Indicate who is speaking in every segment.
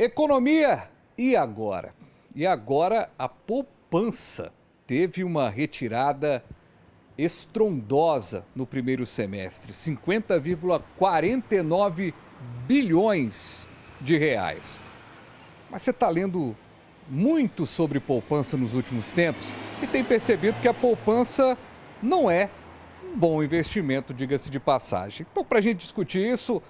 Speaker 1: Economia, e agora? E agora a poupança teve uma retirada estrondosa no primeiro semestre, 50,49 bilhões de reais. Mas você está lendo muito sobre poupança nos últimos tempos e tem percebido que a poupança não é um bom investimento, diga-se de passagem. Então, para a gente discutir isso,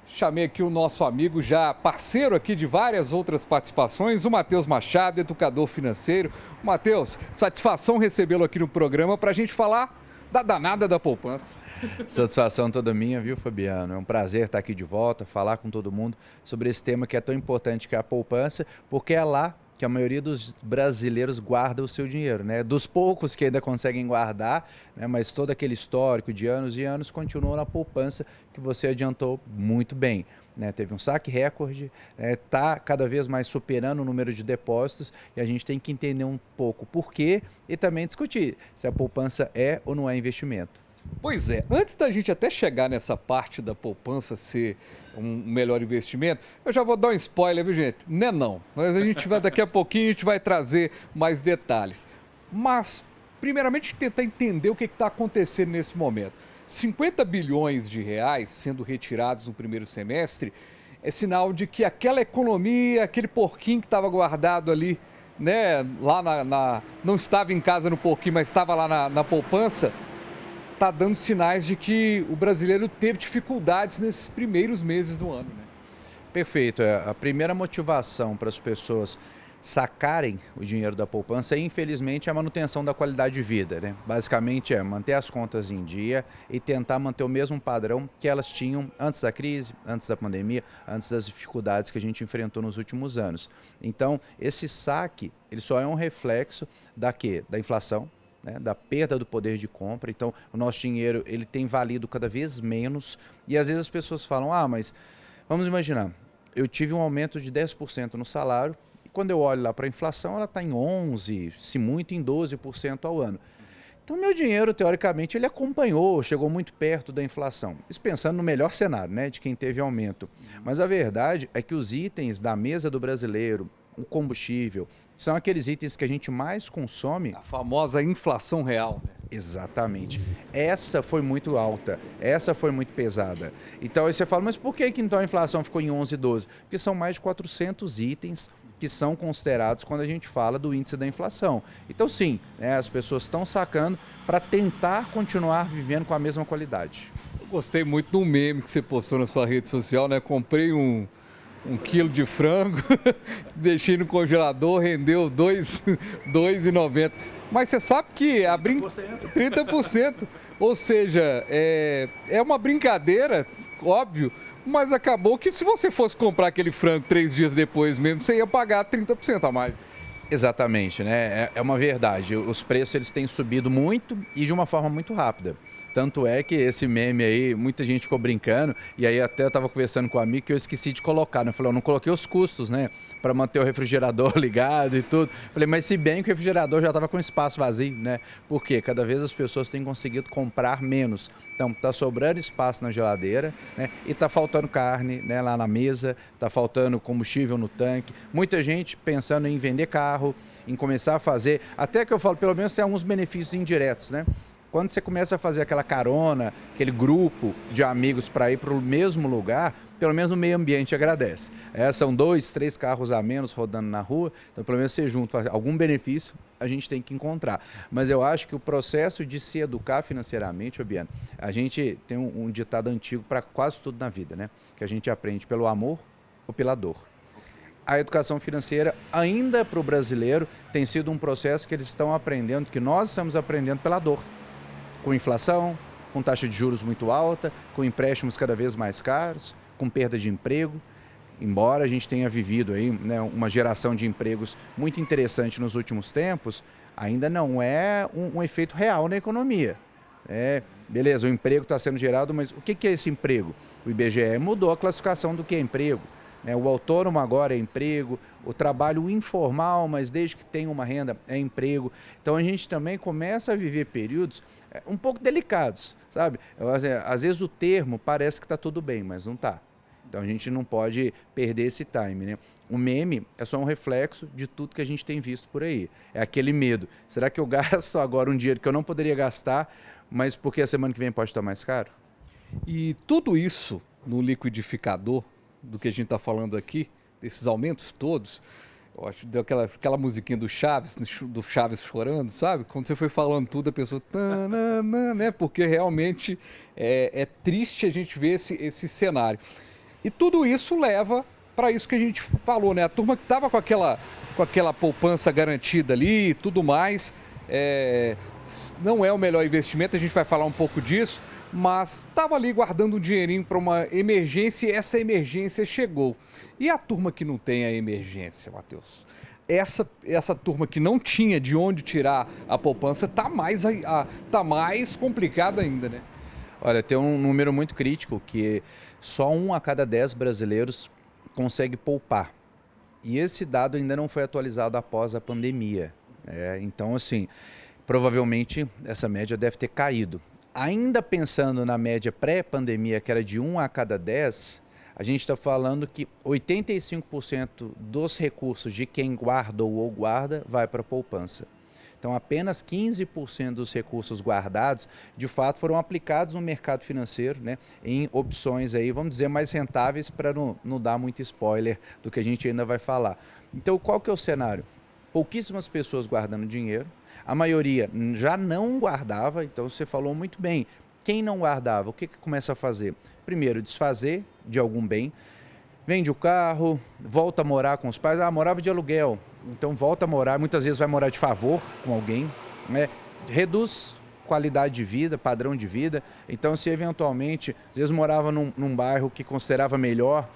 Speaker 1: chamei aqui o nosso amigo, já parceiro aqui de várias outras participações, o Matheus Machado, educador financeiro. Matheus, satisfação recebê-lo aqui no programa para a gente falar da danada da poupança.
Speaker 2: Satisfação toda minha, viu, Fabiano? É um prazer estar aqui de volta, falar com todo mundo sobre esse tema que é tão importante que é a poupança, porque é lá que a maioria dos brasileiros guarda o seu dinheiro, né? Dos poucos que ainda conseguem guardar, né? Mas todo aquele histórico de anos e anos continua na poupança, que você adiantou muito bem, né? Teve um saque recorde, está cada vez mais superando o número de depósitos e a gente tem que entender um pouco por quê e também discutir se a poupança é ou não é investimento.
Speaker 1: Pois é, antes da gente até chegar nessa parte da poupança ser um melhor investimento, eu já vou dar um spoiler, viu, gente? Não. Mas a gente vai, daqui a pouquinho, a gente vai trazer mais detalhes. Mas, primeiramente, tentar entender o que está acontecendo nesse momento. 50 bilhões de reais sendo retirados no primeiro semestre é sinal de que aquela economia, aquele porquinho que estava guardado ali, né, lá não estava em casa no porquinho, mas estava lá na poupança, está dando sinais de que o brasileiro teve dificuldades nesses primeiros meses do ano, né?
Speaker 2: Perfeito. A primeira motivação para as pessoas sacarem o dinheiro da poupança é, infelizmente, a manutenção da qualidade de vida, né? Basicamente é manter as contas em dia e tentar manter o mesmo padrão que elas tinham antes da crise, antes da pandemia, antes das dificuldades que a gente enfrentou nos últimos anos. Então, esse saque, ele só é um reflexo da inflação, né, da perda do poder de compra. Então, o nosso dinheiro ele tem valido cada vez menos e às vezes as pessoas falam, mas vamos imaginar, eu tive um aumento de 10% no salário e quando eu olho lá para a inflação, ela está em 11%, se muito em 12% ao ano. Então, meu dinheiro, teoricamente, ele acompanhou, chegou muito perto da inflação. Isso pensando no melhor cenário, né, de quem teve aumento. Mas a verdade é que os itens da mesa do brasileiro, o combustível, são aqueles itens que a gente mais consome.
Speaker 1: A famosa inflação real, né?
Speaker 2: Exatamente. Essa foi muito alta, essa foi muito pesada. Então aí você fala, mas por que então a inflação ficou em 11, 12? Porque são mais de 400 itens que são considerados quando a gente fala do índice da inflação. Então sim, né, as pessoas estão sacando para tentar continuar vivendo com a mesma qualidade.
Speaker 1: Eu gostei muito do meme que você postou na sua rede social, né? Comprei um quilo de frango, deixei no congelador, rendeu 2,90. Mas você sabe que 30%. Ou seja, é uma brincadeira, óbvio, mas acabou que se você fosse comprar aquele frango 3 dias depois mesmo, você ia pagar 30% a mais.
Speaker 2: Exatamente, né? É uma verdade. Os preços eles têm subido muito e de uma forma muito rápida. Tanto é que esse meme aí, muita gente ficou brincando, e aí até eu estava conversando com um amigo que eu esqueci de colocar, né? Eu falei, eu não coloquei os custos, né? Para manter o refrigerador ligado e tudo. Falei, mas se bem que o refrigerador já estava com espaço vazio, né? Porque cada vez as pessoas têm conseguido comprar menos. Então, tá sobrando espaço na geladeira, né? E tá faltando carne, né, lá na mesa, tá faltando combustível no tanque. Muita gente pensando em vender carro, em começar a fazer, até que eu falo, pelo menos tem alguns benefícios indiretos, né? Quando você começa a fazer aquela carona, aquele grupo de amigos para ir para o mesmo lugar, pelo menos o meio ambiente agradece. São 2, 3 carros a menos rodando na rua, então pelo menos você junto, faz algum benefício a gente tem que encontrar. Mas eu acho que o processo de se educar financeiramente, Fabiano, a gente tem um ditado antigo para quase tudo na vida, né? Que a gente aprende pelo amor ou pela dor. A educação financeira, ainda para o brasileiro, tem sido um processo que eles estão aprendendo, que nós estamos aprendendo pela dor. Com inflação, com taxa de juros muito alta, com empréstimos cada vez mais caros, com perda de emprego. Embora a gente tenha vivido aí, né, uma geração de empregos muito interessante nos últimos tempos, ainda não é um efeito real na economia. Beleza, o emprego está sendo gerado, mas o que é esse emprego? O IBGE mudou a classificação do que é emprego. O autônomo agora é emprego, o trabalho informal, mas desde que tenha uma renda, é emprego. Então a gente também começa a viver períodos um pouco delicados, sabe? Às vezes o termo parece que está tudo bem, mas não está. Então a gente não pode perder esse time, né? O meme é só um reflexo de tudo que a gente tem visto por aí. É aquele medo. Será que eu gasto agora um dinheiro que eu não poderia gastar, mas porque a semana que vem pode estar mais caro?
Speaker 1: E tudo isso no liquidificador, do que a gente está falando aqui, desses aumentos todos, eu acho que deu aquela musiquinha do Chaves chorando, sabe? Quando você foi falando tudo, a pessoa... Tanana, né? Porque realmente é triste a gente ver esse cenário. E tudo isso leva para isso que a gente falou, né? A turma que estava com aquela poupança garantida ali e tudo mais, não é o melhor investimento, a gente vai falar um pouco disso, mas estava ali guardando um dinheirinho para uma emergência e essa emergência chegou. E a turma que não tem a emergência, Matheus? Essa turma que não tinha de onde tirar a poupança tá mais complicada ainda, né?
Speaker 2: Olha, tem um número muito crítico que só 1 a cada 10 brasileiros consegue poupar. E esse dado ainda não foi atualizado após a pandemia. Então, assim, provavelmente essa média deve ter caído. Ainda pensando na média pré-pandemia, que era de 1 a cada 10, a gente está falando que 85% dos recursos de quem guardou ou guarda vai para a poupança. Então, apenas 15% dos recursos guardados, de fato, foram aplicados no mercado financeiro, né, em opções aí, vamos dizer, mais rentáveis, para não dar muito spoiler do que a gente ainda vai falar. Então, qual que é o cenário? Pouquíssimas pessoas guardando dinheiro, a maioria já não guardava, então você falou muito bem. Quem não guardava, o que começa a fazer? Primeiro, desfazer de algum bem, vende o carro, volta a morar com os pais, morava de aluguel, então volta a morar, muitas vezes vai morar de favor com alguém, né? Reduz qualidade de vida, padrão de vida, então se eventualmente, às vezes morava num bairro que considerava melhor,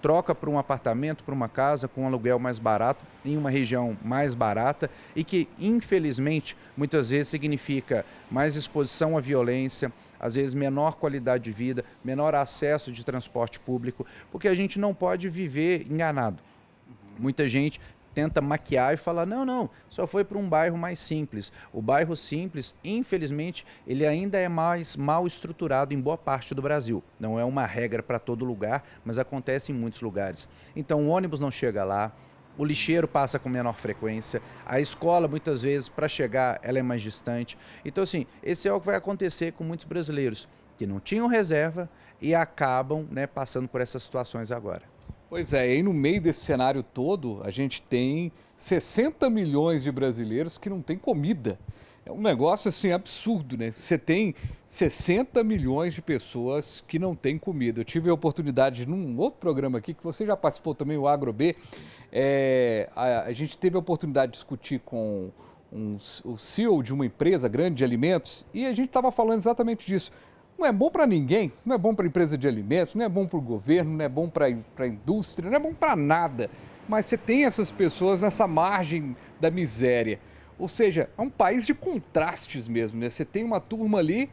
Speaker 2: troca para um apartamento, para uma casa com um aluguel mais barato, em uma região mais barata e que, infelizmente, muitas vezes significa mais exposição à violência, às vezes menor qualidade de vida, menor acesso de transporte público, porque a gente não pode viver enganado. Muita gente tenta maquiar e falar, não, só foi para um bairro mais simples. O bairro simples, infelizmente, ele ainda é mais mal estruturado em boa parte do Brasil. Não é uma regra para todo lugar, mas acontece em muitos lugares. Então o ônibus não chega lá, o lixeiro passa com menor frequência, a escola muitas vezes para chegar ela é mais distante. Então assim, esse é o que vai acontecer com muitos brasileiros que não tinham reserva e acabam, né, passando por essas situações agora.
Speaker 1: Pois é, e aí no meio desse cenário todo, a gente tem 60 milhões de brasileiros que não têm comida. É um negócio assim absurdo, né? Você tem 60 milhões de pessoas que não têm comida. Eu tive a oportunidade num outro programa aqui, que você já participou também, o AgroB, a gente teve a oportunidade de discutir com o CEO de uma empresa grande de alimentos e a gente estava falando exatamente disso. Não é bom para ninguém, não é bom para a empresa de alimentos, não é bom para o governo, não é bom para a indústria, não é bom para nada. Mas você tem essas pessoas nessa margem da miséria. Ou seja, é um país de contrastes mesmo, né? Você tem uma turma ali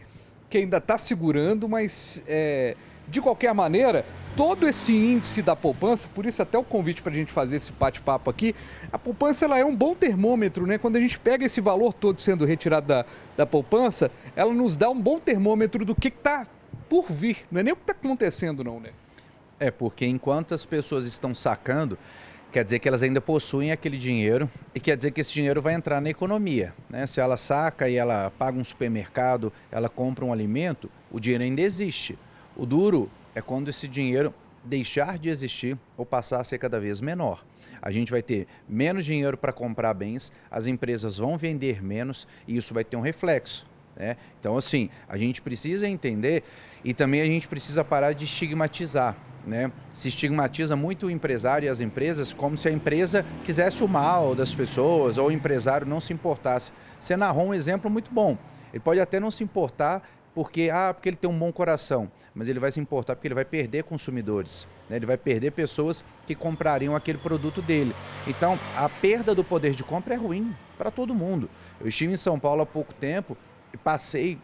Speaker 1: que ainda está segurando, mas de qualquer maneira, todo esse índice da poupança, por isso até o convite para a gente fazer esse bate-papo aqui, a poupança ela é um bom termômetro, né? Quando a gente pega esse valor todo sendo retirado da poupança, ela nos dá um bom termômetro do que está por vir, não é nem o que está acontecendo não, né?
Speaker 2: Porque enquanto as pessoas estão sacando, quer dizer que elas ainda possuem aquele dinheiro e quer dizer que esse dinheiro vai entrar na economia, né? Se ela saca e ela paga um supermercado, ela compra um alimento, o dinheiro ainda existe. O duro é quando esse dinheiro deixar de existir ou passar a ser cada vez menor. A gente vai ter menos dinheiro para comprar bens, as empresas vão vender menos e isso vai ter um reflexo, né? Então, assim, a gente precisa entender e também a gente precisa parar de estigmatizar, né? Se estigmatiza muito o empresário e as empresas como se a empresa quisesse o mal das pessoas ou o empresário não se importasse. Você narrou um exemplo muito bom. Ele pode até não se importar porque ele tem um bom coração, mas ele vai se importar porque ele vai perder consumidores, né? Ele vai perder pessoas que comprariam aquele produto dele. Então, a perda do poder de compra é ruim para todo mundo. Eu estive em São Paulo há pouco tempo e passei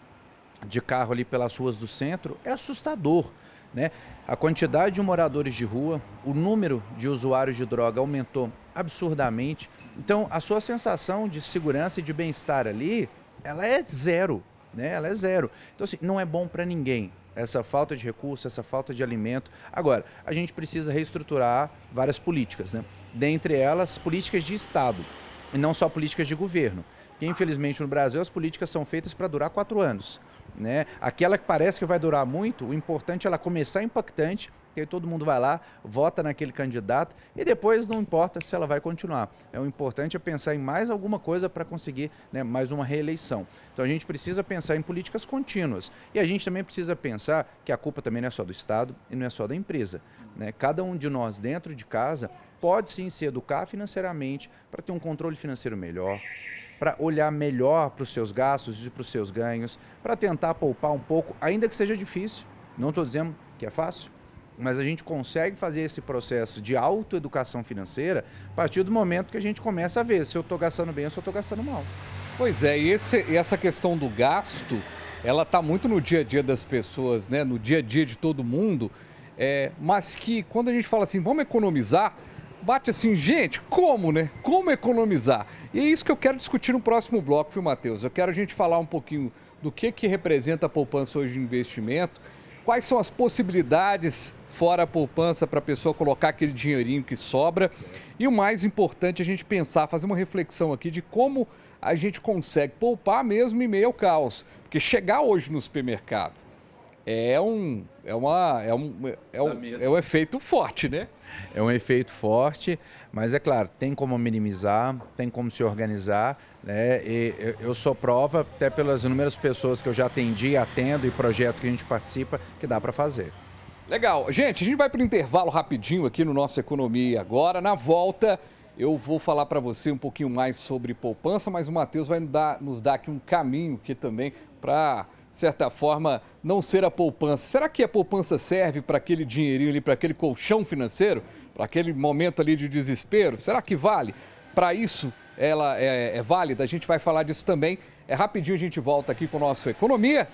Speaker 2: de carro ali pelas ruas do centro, é assustador, né? A quantidade de moradores de rua, o número de usuários de droga aumentou absurdamente. Então, a sua sensação de segurança e de bem-estar ali, ela é zero, né? Ela é zero. Então, assim, não é bom para ninguém. essa falta de recurso, essa falta de alimento. Agora, a gente precisa reestruturar várias políticas, né? Dentre elas, políticas de Estado, e não só políticas de governo. Que, infelizmente, no Brasil, as políticas são feitas para durar 4 anos. Né? Aquela que parece que vai durar muito, o importante é ela começar impactante, que aí todo mundo vai lá, vota naquele candidato e depois não importa se ela vai continuar. O importante é pensar em mais alguma coisa para conseguir, né, mais uma reeleição. Então a gente precisa pensar em políticas contínuas e a gente também precisa pensar que a culpa também não é só do Estado e não é só da empresa. Né? Cada um de nós dentro de casa pode sim se educar financeiramente para ter um controle financeiro melhor, para olhar melhor para os seus gastos e para os seus ganhos, para tentar poupar um pouco, ainda que seja difícil. Não estou dizendo que é fácil, mas a gente consegue fazer esse processo de autoeducação financeira a partir do momento que a gente começa a ver se eu estou gastando bem ou se eu estou gastando mal.
Speaker 1: Pois é, e essa questão do gasto, ela está muito no dia a dia das pessoas, né? No dia a dia de todo mundo, mas que quando a gente fala assim, vamos economizar, bate assim, gente, como, né? Como economizar? E é isso que eu quero discutir no próximo bloco, viu, Matheus? Eu quero a gente falar um pouquinho do que representa a poupança hoje de investimento, quais são as possibilidades fora a poupança para a pessoa colocar aquele dinheirinho que sobra e o mais importante, a gente pensar, fazer uma reflexão aqui de como a gente consegue poupar mesmo em meio ao caos. Porque chegar hoje no supermercado é um efeito forte, né?
Speaker 2: É um efeito forte, mas é claro, tem como minimizar, tem como se organizar, né? E eu sou prova, até pelas inúmeras pessoas que eu já atendi, atendo e projetos que a gente participa, que dá para fazer.
Speaker 1: Legal. Gente, a gente vai para o intervalo rapidinho aqui no nosso Economia Agora. Na volta, eu vou falar para você um pouquinho mais sobre poupança, mas o Matheus vai nos dar aqui um caminho aqui também para, de certa forma, não ser a poupança. Será que a poupança serve para aquele dinheirinho ali, para aquele colchão financeiro, para aquele momento ali de desespero? Será que vale? Para isso, ela é válida? A gente vai falar disso também. Rapidinho, a gente volta aqui com o nosso Economia.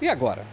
Speaker 1: E agora?